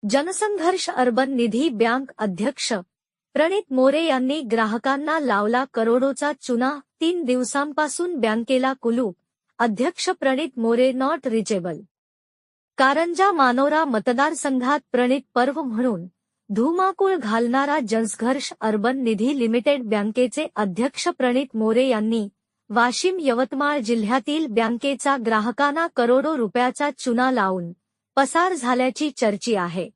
जनसंघर्ष अर्बन निधी बँक अध्यक्ष प्रणित मोरे यांनी ग्राहकांना लावला करोडोचा चुना, 3 दिवसांपासून बँकेला कुलूप. अध्यक्ष प्रणित मोरे नॉट रिचेबल. कारंजा मानोरा मतदारसंघात प्रणित पर्व म्हणून धुमाकूळ घालणारा जनसंघर्ष अर्बन निधी लिमिटेड बँकेचे अध्यक्ष प्रणित मोरे यांनी वाशिम यवतमाळ जिल्ह्यातील बँकेचा ग्राहकांना करोडो रुपयाचा चुना लावून पसार झाल्याची चर्चा आहे.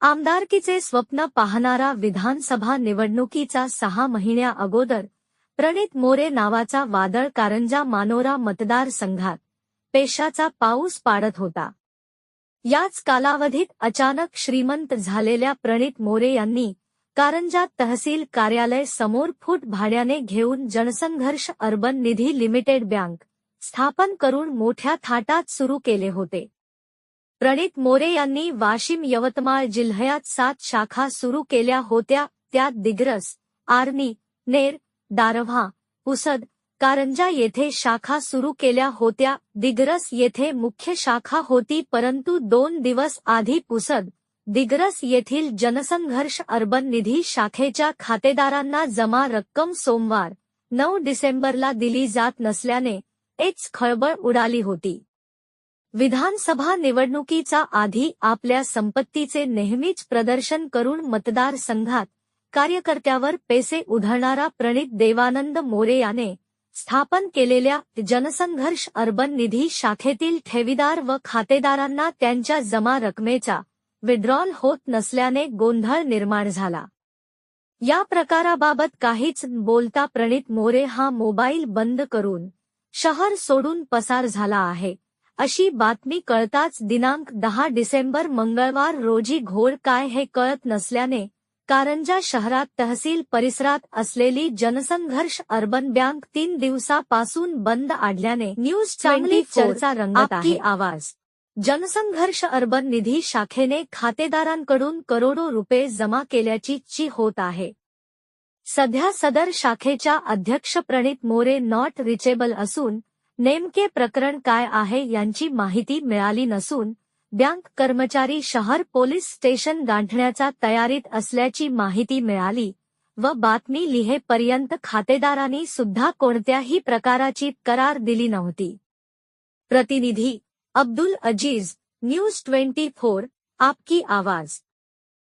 आमदारकीचे स्वप्न पाहणारा विधानसभा निवडणुकीचा 6 महिन्या अगोदर प्रणित मोरे नावाचा वादळ कारंजा मानोरा मतदारसंघात पेशाचा पाऊस पाडत होता. याच कालावधीत अचानक श्रीमंत झालेल्या प्रणित मोरे यांनी कारंजा तहसील कार्यालय समोर फूट भाड्याने घेऊन जनसंघर्ष अर्बन निधी लिमिटेड बँक स्थापन करून मोठ्या थाटात सुरू केले होते. प्रणित मोरे यांनी वाशिम यवतमाळ जिल्ह्यात 7 शाखा सुरू केल्या होत्या. त्यात दिग्रस, आर्णी, नेर, दारव्हा, पुसद, कारंजा येथे शाखा सुरू केल्या होत्या. दिग्रस येथे मुख्य शाखा होती, परंतु 2 दिवस आधी पुसद, दिग्रस येथील जनसंघर्ष अर्बन निधी शाखेच्या खातेदारांना जमा रक्कम सोमवार 9 डिसेंबरला दिली जात नसल्याने खळबळ उडाली होती. विधानसभा निवडणुकीचा आधी आपल्या संपत्तीचे नेहमीच प्रदर्शन करून मतदारसंघात कार्यकर्त्यावर पैसे उधळणारा प्रणित देवानंद मोरे याने स्थापन केलेल्या जनसंघर्ष अर्बन निधी शाखेतील ठेवीदार व खातेदारांना त्यांच्या जमा रकमेचा विड्रॉल होत नसल्याने गोंधळ निर्माण झाला. या प्रकाराबाबत काहीच बोलता प्रणित मोरे हा मोबाईल बंद करून शहर सोडून पसार झाला आहे, अशी बातमी कळताच दिनांक 10 डिसेंबर मंगळवार रोजी घोळ काय हे कळत नसल्याने कारंजा शहरात तहसील परिसरात असलेली जनसंघर्ष अर्बन बँक 3 दिवसापासून बंद आढळल्याने न्यूज चांगली चर्चा रंगत आहे. आवाज. जनसंघर्ष अर्बन निधी शाखेने खातेदारांकडून करोडो रुपये जमा केल्याची चर्चा होत आहे. सध्या सदर शाखेच्या अध्यक्ष प्रणित मोरे नॉट रिचेबल असून नेमके प्रकरण काय आहे यांची माहिती मिळाली नसून बँक कर्मचारी शहर पोलीस स्टेशन गाठण्याच्या तयारीत असल्याची माहिती मिळाली व बातमी लिहेपर्यंत खातेदारांनी सुद्धा कोणत्याही प्रकाराची तक्रार दिली नव्हती. प्रतिनिधी अब्दुल अजीज, न्यूज 24, आपकी आवाज.